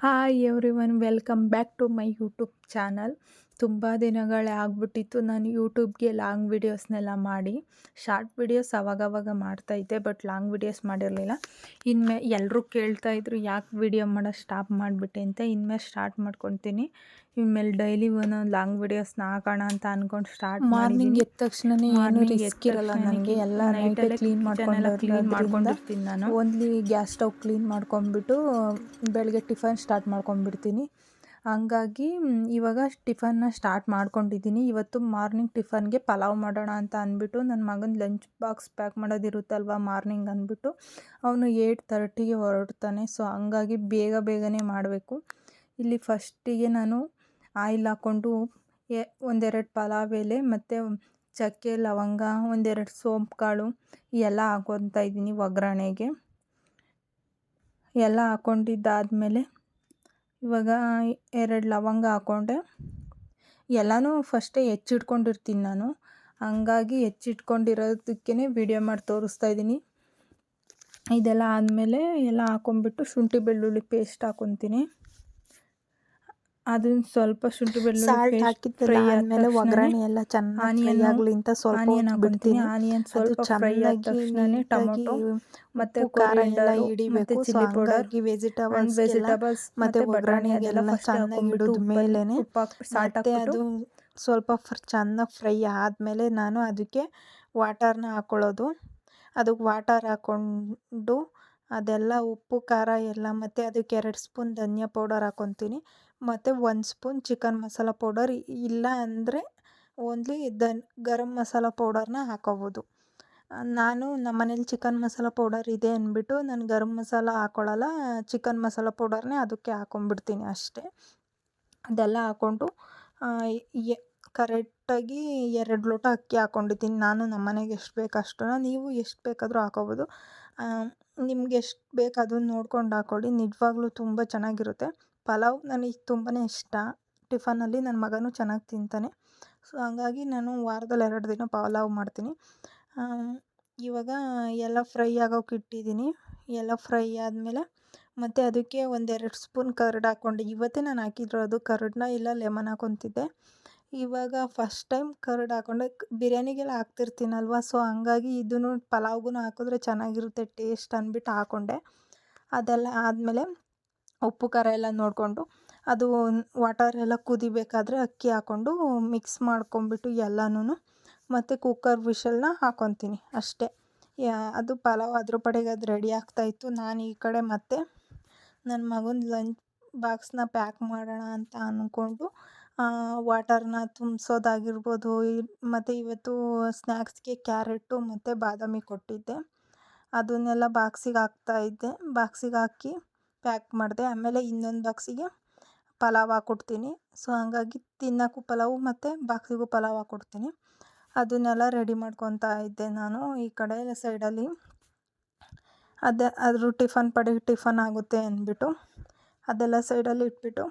Hi everyone, welcome back to my YouTube channel. ತುಂಬ ದಿನಗಳೇ ಆಗ್ಬಿಟ್ಟಿತ್ತು ನಾನು ಯೂಟ್ಯೂಬ್ಗೆ ಲಾಂಗ್ ವಿಡಿಯೋಸ್ನೆಲ್ಲ ಮಾಡಿ. ಶಾರ್ಟ್ ವಿಡಿಯೋಸ್ ಅವಾಗವಾಗ ಮಾಡ್ತಾಯಿದ್ದೆ, ಬಟ್ ಲಾಂಗ್ ವಿಡಿಯೋಸ್ ಮಾಡಿರಲಿಲ್ಲ. ಇನ್ಮೇ ಎಲ್ಲರೂ ಕೇಳ್ತಾಯಿದ್ರು ಯಾಕೆ ವಿಡಿಯೋ ಮಾಡೋದು ಸ್ಟಾಪ್ ಮಾಡಿಬಿಟ್ಟೆ ಅಂತ. ಇನ್ಮೇಲೆ ಸ್ಟಾರ್ಟ್ ಮಾಡ್ಕೊತೀನಿ. ಇನ್ಮೇಲೆ ಡೈಲಿ ಒಂದೊಂದು ಲಾಂಗ್ ವಿಡಿಯೋಸ್ನ ಹಾಕೋಣ ಅಂತ ಅಂದ್ಕೊಂಡು ಸ್ಟಾರ್ಟ್ ಮಾರ್ನಿಂಗ್ ಮಾಡಿದ್ದೀನಿ. ಎದ್ದ ತಕ್ಷಣನೇ ಏನು ರಿಸ್ಕ್ ಇರಲ್ಲ ನನಗೆ. ಎಲ್ಲ ನೈಟೇ ಕ್ಲೀನ್ ಮಾಡ್ಕೊಂಡಿರ್ತೀನಿ ನಾನು. ಓನ್ಲಿ ಗ್ಯಾಸ್ ಸ್ಟವ್ ಕ್ಲೀನ್ ಮಾಡ್ಕೊಂಡ್ಬಿಟ್ಟು ಬೆಳಗ್ಗೆ ಟಿಫನ್ ಸ್ಟಾರ್ಟ್ ಮಾಡ್ಕೊಂಡ್ಬಿಡ್ತೀನಿ. ಹಂಗಾಗಿ ಇವಾಗ ಟಿಫನ್ನ ಸ್ಟಾರ್ಟ್ ಮಾಡ್ಕೊಂಡಿದ್ದೀನಿ. ಇವತ್ತು ಮಾರ್ನಿಂಗ್ ಟಿಫನ್ಗೆ ಪಲಾವ್ ಮಾಡೋಣ ಅಂತ ಅಂದ್ಬಿಟ್ಟು ನನ್ನ ಮಗನ ಲಂಚ್ ಬಾಕ್ಸ್ ಪ್ಯಾಕ್ ಮಾಡೋದಿರುತ್ತಲ್ವ ಮಾರ್ನಿಂಗ್ ಅಂದ್ಬಿಟ್ಟು ಅವನು 8:30ಗೆ ಹೊರಡ್ತಾನೆ. ಸೊ ಹಂಗಾಗಿ ಬೇಗನೆ ಮಾಡಬೇಕು. ಇಲ್ಲಿ ಫಸ್ಟಿಗೆ ನಾನು ಆಯಿಲ್ ಹಾಕ್ಕೊಂಡು ಒಂದೆರಡು ಪಲಾವ್ ಎಲೆ ಮತ್ತು ಚಕ್ಕೆ ಲವಂಗ ಒಂದೆರಡು ಸೋಂಪು ಕಾಳು ಎಲ್ಲ ಹಾಕ್ಕೊತಾ ಇದ್ದೀನಿ ಒಗ್ಗರಣೆಗೆ. ಎಲ್ಲ ಹಾಕ್ಕೊಂಡಿದ್ದಾದಮೇಲೆ ಇವಾಗ 2 ಲವಂಗ ಹಾಕ್ಕೊಂಡೆ. ಎಲ್ಲನೂ ಫಸ್ಟೇ ಹೆಚ್ಚಿಟ್ಕೊಂಡಿರ್ತೀನಿ ನಾನು. ಹಂಗಾಗಿ ಹೆಚ್ಚಿಟ್ಕೊಂಡಿರೋದಕ್ಕೇ ವಿಡಿಯೋ ಮಾಡಿ ತೋರಿಸ್ತಾ ಇದ್ದೀನಿ. ಇದೆಲ್ಲ ಆದಮೇಲೆ ಎಲ್ಲ ಹಾಕ್ಕೊಂಬಿಟ್ಟು ಶುಂಠಿ ಬೆಳ್ಳುಳ್ಳಿ ಪೇಸ್ಟ್ ಹಾಕ್ಕೊತೀನಿ. ಅದನ್ನ ಸ್ವಲ್ಪ ಶುಂಠಿ ಬೆಳ್ಳುಳ್ಳಿ ಪೇಸ್ಟ್ ಫ್ರೈ ಆದಮೇಲೆ ಒಗ್ಗರಣೆ ಎಲ್ಲ ಚೆನ್ನಾಗಿ ಫ್ರೈ ಆಗಲಿ ಅಂತ ಸ್ವಲ್ಪ ಆನಿಯನ್ ಹಾಕ್ಕೊತೀನಿ. ಆನಿಯನ್ ಸ್ವಲ್ಪ ಫ್ರೈ ಆದ ತಕ್ಷಣನೇ ಟೊಮೊಟೊ ಮತ್ತು ಕೊರಿಯಾಂಡರ್ ಮತ್ತು ಚಿಲ್ಲಿ ಪೌಡರ್, ವೆಜಿಟೇಬಲ್ಸ್ ಮತ್ತು ಒಗ್ಗರಣೆ ಅದೆಲ್ಲ ಫಸ್ಟ್ ಹಾಕ್ಕೊಂಡ್ಬಿಟ್ಟು ಉಪ್ಪು ಹಾಕ್ಬಿಟ್ಟು ಸಾಲ್ಟ್ ಹಾಕ್ಬಿಟ್ಟು ಅದು ಸ್ವಲ್ಪ ಚೆನ್ನಾಗಿ ಫ್ರೈ ಆದಮೇಲೆ ನಾನು ಅದಕ್ಕೆ ವಾಟರ್ನ ಹಾಕ್ಕೊಳ್ಳೋದು. ಅದಕ್ಕೆ ವಾಟರ್ ಹಾಕ್ಕೊಂಡು ಅದೆಲ್ಲ ಉಪ್ಪು ಖಾರ ಎಲ್ಲ ಮತ್ತು ಅದಕ್ಕೆ 2 ಸ್ಪೂನ್ ಧನಿಯಾ ಪೌಡರ್ ಹಾಕ್ಕೊತೀನಿ ಮತ್ತು 1 ಸ್ಪೂನ್ ಚಿಕನ್ ಮಸಾಲ ಪೌಡರ್, ಇಲ್ಲ ಅಂದರೆ ಓನ್ಲಿ ಗರಂ ಮಸಾಲ ಪೌಡರ್ನ ಹಾಕ್ಕೋಬೋದು. ನಾನು ನಮ್ಮನೇಲಿ ಚಿಕನ್ ಮಸಾಲ ಪೌಡರ್ ಇದೆ ಅಂದ್ಬಿಟ್ಟು ನಾನು ಗರಂ ಮಸಾಲ ಹಾಕ್ಕೊಳ್ಳಲ್ಲ, ಚಿಕನ್ ಮಸಾಲ ಪೌಡರ್ನೇ ಅದಕ್ಕೆ ಹಾಕ್ಕೊಂಬಿಡ್ತೀನಿ ಅಷ್ಟೇ. ಅದೆಲ್ಲ ಹಾಕ್ಕೊಂಡು ಕರೆಕ್ಟಾಗಿ 2 ಲೋಟ ಅಕ್ಕಿ ಹಾಕ್ಕೊಂಡಿದ್ದೀನಿ. ನಾನು ನಮ್ಮನೆಗೆ ಎಷ್ಟು ಬೇಕು ಅಷ್ಟನ್ನು, ನೀವು ಎಷ್ಟು ಬೇಕಾದರೂ ಹಾಕ್ಕೋಬೋದು. ನಿಮ್ಗೆ ಎಷ್ಟು ಬೇಕು ಅದನ್ನು ನೋಡ್ಕೊಂಡು ಹಾಕ್ಕೊಳ್ಳಿ. ನಿಜವಾಗ್ಲೂ ತುಂಬ ಚೆನ್ನಾಗಿರುತ್ತೆ. ಪಲಾವ್ ನನಗೆ ತುಂಬಾ ಇಷ್ಟ. ಟಿಫನಲ್ಲಿ ನನ್ನ ಮಗನೂ ಚೆನ್ನಾಗಿ ತಿಂತಾನೆ. ಸೊ ಹಂಗಾಗಿ ನಾನು ವಾರದಲ್ಲಿ 2 ದಿನ ಪಲಾವ್ ಮಾಡ್ತೀನಿ. ಇವಾಗ ಎಲ್ಲ ಫ್ರೈ ಆಗೋಕೆ ಇಟ್ಟಿದ್ದೀನಿ. ಎಲ್ಲ ಫ್ರೈ ಆದಮೇಲೆ ಮತ್ತು ಅದಕ್ಕೆ 1-2 ಸ್ಪೂನ್ ಕರ್ಡ್ ಹಾಕ್ಕೊಂಡೆ. ಇವತ್ತೇ ನಾನು ಹಾಕಿರೋದು ಕರ್ಡನ್ನ, ಇಲ್ಲ ಲೆಮನ್ ಹಾಕ್ಕೊತಿದ್ದೆ. ಇವಾಗ ಫಸ್ಟ್ ಟೈಮ್ ಕರ್ಡ್ ಹಾಕ್ಕೊಂಡೆ. ಬಿರಿಯಾನಿಗೆಲ್ಲ ಹಾಕ್ತಿರ್ತೀನಲ್ವ, ಸೊ ಹಂಗಾಗಿ ಇದನ್ನು ಪಲಾವ್ಗೂ ಹಾಕಿದ್ರೆ ಚೆನ್ನಾಗಿರುತ್ತೆ ಟೇಸ್ಟ್ ಅಂದ್ಬಿಟ್ಟು ಹಾಕ್ಕೊಂಡೆ. ಅದೆಲ್ಲ ಆದಮೇಲೆ ಉಪ್ಪು ಖಾರ ಎಲ್ಲ ನೋಡಿಕೊಂಡು ಅದು ವಾಟರ್ ಎಲ್ಲ ಕುದಿಬೇಕಾದ್ರೆ ಅಕ್ಕಿ ಹಾಕ್ಕೊಂಡು ಮಿಕ್ಸ್ ಮಾಡ್ಕೊಂಬಿಟ್ಟು ಎಲ್ಲನೂ ಮತ್ತು ಕುಕ್ಕರ್ ವಿಷಲ್ನ ಹಾಕ್ಕೊತೀನಿ ಅಷ್ಟೇ. ಅದು ಪಲಾವ್ ಅದ್ರ ಪಡೆಗೆ ಅದು ರೆಡಿ ಆಗ್ತಾಯಿತ್ತು. ನಾನು ಈ ಕಡೆ ಮತ್ತೆ ನನ್ನ ಮಗನ ಲಂಚ್ ಬಾಕ್ಸ್ನ ಪ್ಯಾಕ್ ಮಾಡೋಣ ಅಂತ ಅಂದ್ಕೊಂಡು ವಾಟರ್ನ ತುಂಬಿಸೋದಾಗಿರ್ಬೋದು. ಮತ್ತು ಇವತ್ತು ಸ್ನ್ಯಾಕ್ಸ್ಗೆ ಕ್ಯಾರೆಟು ಮತ್ತು ಬಾದಾಮಿ ಕೊಟ್ಟಿದ್ದೆ, ಅದನ್ನೆಲ್ಲ ಬಾಕ್ಸಿಗೆ ಹಾಕ್ತಾಯಿದ್ದೆ. ಬಾಕ್ಸಿಗೆ ಹಾಕಿ ಪ್ಯಾಕ್ ಮಾಡಿದೆ. ಆಮೇಲೆ ಇನ್ನೊಂದು ಬಾಕ್ಸಿಗೆ ಪಲಾವ್ ಹಾಕ್ಕೊಡ್ತೀನಿ. ಸೊ ಹಂಗಾಗಿ ತಿನ್ನೋಕ್ಕೂ ಪಲಾವು ಮತ್ತು ಬಾಕ್ಸಿಗೂ ಪಲಾವ್ ಹಾಕ್ಕೊಡ್ತೀನಿ. ಅದನ್ನೆಲ್ಲ ರೆಡಿ ಮಾಡ್ಕೊತಾ ಇದ್ದೆ ನಾನು ಈ ಕಡೆ ಸೈಡಲ್ಲಿ. ಅದ್ರ ಟಿಫನ್ ಪಡೆಗೆ ಟಿಫನ್ ಆಗುತ್ತೆ ಅಂದ್ಬಿಟ್ಟು ಅದೆಲ್ಲ ಸೈಡಲ್ಲಿ ಇಟ್ಬಿಟ್ಟು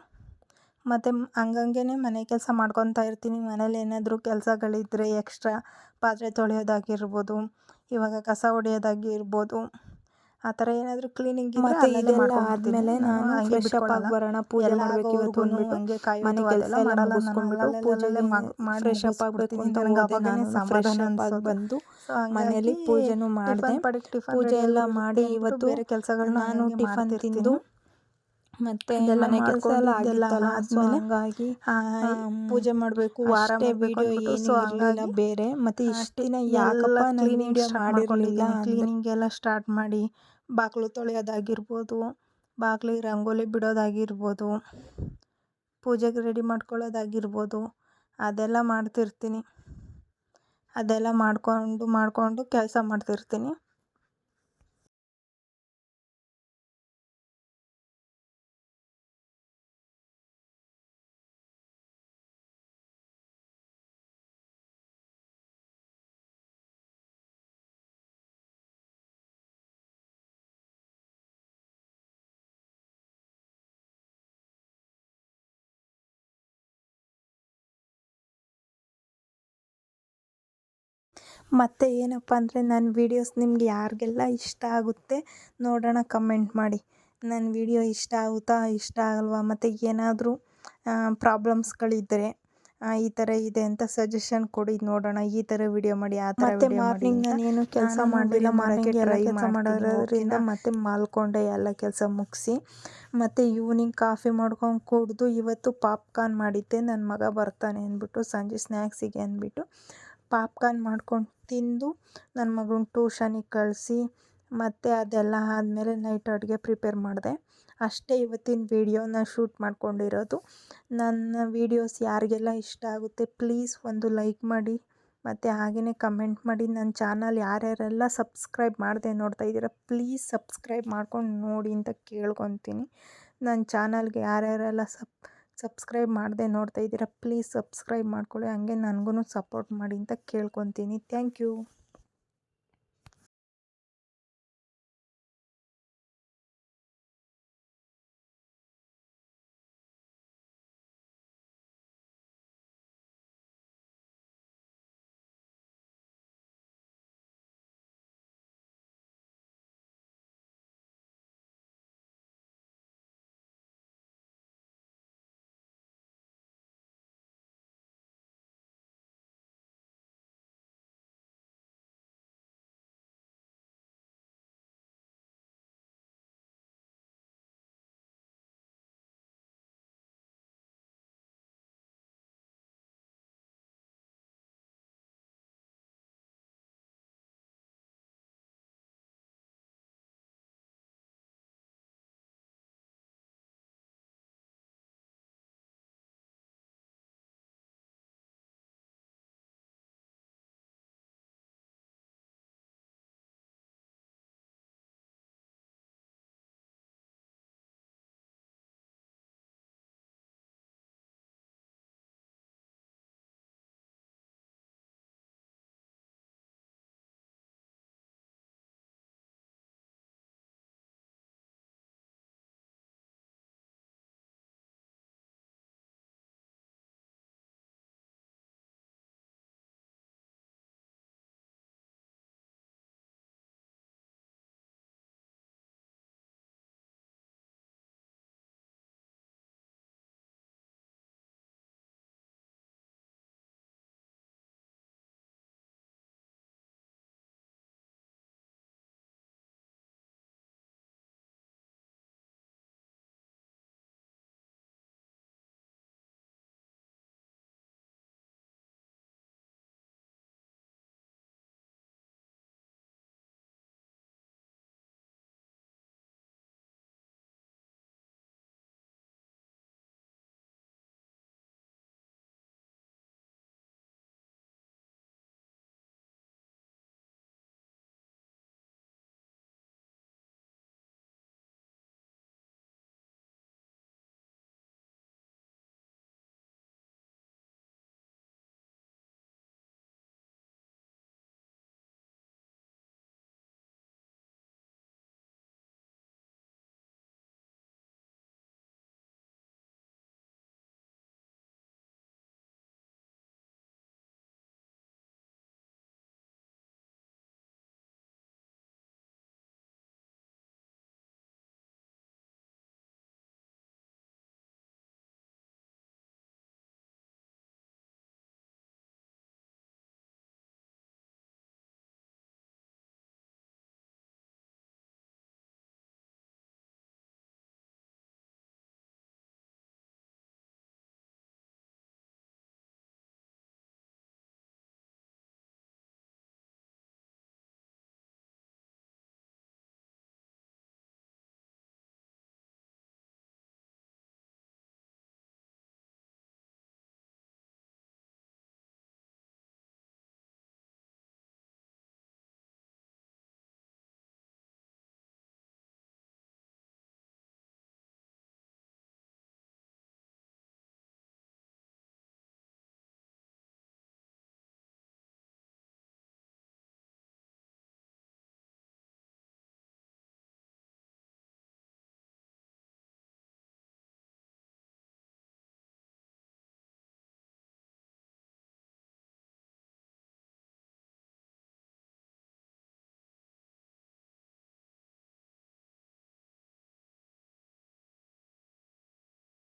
ಮತ್ತು ಹಂಗಂಗೆ ಮನೆ ಕೆಲಸ ಮಾಡ್ಕೊತಾ ಇರ್ತೀನಿ. ಮನೇಲಿ ಏನಾದರೂ ಕೆಲಸಗಳಿದ್ದರೆ ಎಕ್ಸ್ಟ್ರಾ ಪಾತ್ರೆ ತೊಳೆಯೋದಾಗಿರ್ಬೋದು, ಇವಾಗ ಕಸ ಹೊಡೆಯೋದಾಗಿರ್ಬೋದು, ಆ ಥರ ಏನಾದರೂ ಕ್ಲೀನಿಂಗ್ ಮತ್ತು ಇದೆಲ್ಲ ಆದಮೇಲೆ ನಾನು ಫ್ರೆಶ್ ಅಪ್ ಆಗಿ ಬರೋಣ, ಪೂಜೆ ಮಾಡಬೇಕು ಇವತ್ತು ಅಂದ್ಬಿಟ್ಟು ಮನೆ ಕೆಲಸ ಎಲ್ಲ ಮುಗಿಸ್ಕೊಂಡ್ಬಿಟ್ಟು ಪೂಜೆಗೆ ಫ್ರೆಶ್ ಅಪ್ ಆಗಬೇಕು ಅಂತ ಹೋದೆ. ನಾನು ಫ್ರೆಶ್ ಅಪ್ ಆಗಿ ಬಂದು ಮನೇಲಿ ಪೂಜೆನೂ ಮಾಡಿದೆ. ಪೂಜೆ ಎಲ್ಲ ಮಾಡಿ ಇವತ್ತು ನಾನು ಟಿಫನ್ ತಿಂದು ಮತ್ತು ಮನೆ ಕೆಲಸ ಎಲ್ಲ ಆಗಿತ್ತಲ್ಲ, ಸೊ ಹಂಗಾಗಿ ಪೂಜೆ ಮಾಡಬೇಕು, ಅಷ್ಟೇ ವಿಡಿಯೋ ಏನು ಇರಲಿಲ್ಲ ಬೇರೆ. ಮತ್ತು ಇಷ್ಟು ದಿನ ಯಾಕಪ್ಪ ನಾನು ವಿಡಿಯೋ ಮಾಡಿರಲಿಲ್ಲ, ಕ್ಲೀನಿಂಗ್ ಎಲ್ಲ ಸ್ಟಾರ್ಟ್ ಮಾಡಿ ಬಾಗಿಲು ತೊಳೆಯೋದಾಗಿರ್ಬೋದು, ಬಾಗಿಲಿಗೆ ರಂಗೋಲಿ ಬಿಡೋದಾಗಿರ್ಬೋದು, ಪೂಜೆಗೆ ರೆಡಿ ಮಾಡ್ಕೊಳ್ಳೋದಾಗಿರ್ಬೋದು, ಅದೆಲ್ಲ ಮಾಡ್ತಿರ್ತೀನಿ. ಅದೆಲ್ಲ ಮಾಡಿಕೊಂಡು ಕೆಲಸ ಮಾಡ್ತಿರ್ತೀನಿ. ಮತ್ತು ಏನಪ್ಪ ಅಂದರೆ ನನ್ನ ವೀಡಿಯೋಸ್ ನಿಮಗೆ ಯಾರಿಗೆಲ್ಲ ಇಷ್ಟ ಆಗುತ್ತೆ ನೋಡೋಣ, ಕಮೆಂಟ್ ಮಾಡಿ. ನನ್ನ ವಿಡಿಯೋ ಇಷ್ಟ ಆಗುತ್ತಾ ಇಷ್ಟ ಆಗಲ್ವಾ ಮತ್ತು ಏನಾದರೂ ಪ್ರಾಬ್ಲಮ್ಸ್ಗಳಿದ್ದರೆ ಈ ಥರ ಇದೆ ಅಂತ ಸಜೆಷನ್ ಕೊಡಿ, ನೋಡೋಣ ಈ ಥರ ವಿಡಿಯೋ ಮಾಡಿ ಆ ಥರ ಮತ್ತೆ ವಿಡಿಯೋ ಮಾಡಿ ಮಾರ್ನಿಂಗ್ ಅಂತ. ನಾನೇನು ಕೆಲಸ ನಾನು ಮಾಡಲಿಲ್ಲ, ವಿಡಿಯೋ ಮಾರ್ನಿಂಗ್ ಮಾಡೋಕ್ಕೆ ಎಲ್ಲ ಟ್ರೈ ಕೆಲಸ ಮಾಡ್ತೀನಿ, ಮಾಡೋದ್ರಿಂದ ಓಕೆನಾ? ಮತ್ತೆ ಮಲ್ಕೊಂಡೆ ಎಲ್ಲ ಕೆಲಸ ಮುಗಿಸಿ. ಮತ್ತು ಈವ್ನಿಂಗ್ ಕಾಫಿ ಮಾಡ್ಕೊಂಡು ಕುಡಿದು ಇವತ್ತು ಪಾಪ್ಕಾರ್ನ್ ಮಾಡಿದ್ದೆ. ನನ್ನ ಮಗ ಬರ್ತಾನೆ ಅಂದ್ಬಿಟ್ಟು ಸಂಜೆ ಸ್ನ್ಯಾಕ್ಸಿಗೆ ಅಂದ್ಬಿಟ್ಟು ಪಾಪ್ಕಾರ್ನ್ ಮಾಡ್ಕೊಂಡು ತಿಂದು ನನ್ನ ಮಗನ ಟ್ಯೂಷನಿಗೆ ಕಳಿಸಿ ಮತ್ತು ಅದೆಲ್ಲ ಆದಮೇಲೆ ನೈಟ್ ಅಡುಗೆ ಪ್ರಿಪೇರ್ ಮಾಡಿದೆ. ಅಷ್ಟೇ ಇವತ್ತಿನ ವೀಡಿಯೋನ ಶೂಟ್ ಮಾಡ್ಕೊಂಡಿರೋದು. ನನ್ನ ವೀಡಿಯೋಸ್ ಯಾರಿಗೆಲ್ಲ ಇಷ್ಟ ಆಗುತ್ತೆ ಪ್ಲೀಸ್ ಒಂದು ಲೈಕ್ ಮಾಡಿ ಮತ್ತು ಹಾಗೆಯೇ ಕಮೆಂಟ್ ಮಾಡಿ. ನನ್ನ ಚಾನಲ್ ಯಾರ್ಯಾರೆಲ್ಲ ಸಬ್ಸ್ಕ್ರೈಬ್ ಮಾಡದೆ ನೋಡ್ತಾ ಇದ್ದೀರಾ ಪ್ಲೀಸ್ ಸಬ್ಸ್ಕ್ರೈಬ್ ಮಾಡ್ಕೊಂಡು ನೋಡಿ ಅಂತ ಕೇಳ್ಕೊತೀನಿ. ನನ್ನ ಚಾನಲ್ಗೆ ಯಾರ್ಯಾರೆಲ್ಲ ಸಬ್ಸ್ಕ್ರೈಬ್ ಮಾಡದೆ ನೋಡ್ತಾ ಇದ್ದೀರಾ ಪ್ಲೀಸ್ ಸಬ್ಸ್ಕ್ರೈಬ್ ಮಾಡ್ಕೊಳ್ಳಿ, ಹಾಗೆ ನನಗೂ ಸಪೋರ್ಟ್ ಮಾಡಿ ಅಂತ ಕೇಳ್ಕೊತೀನಿ. Thank you.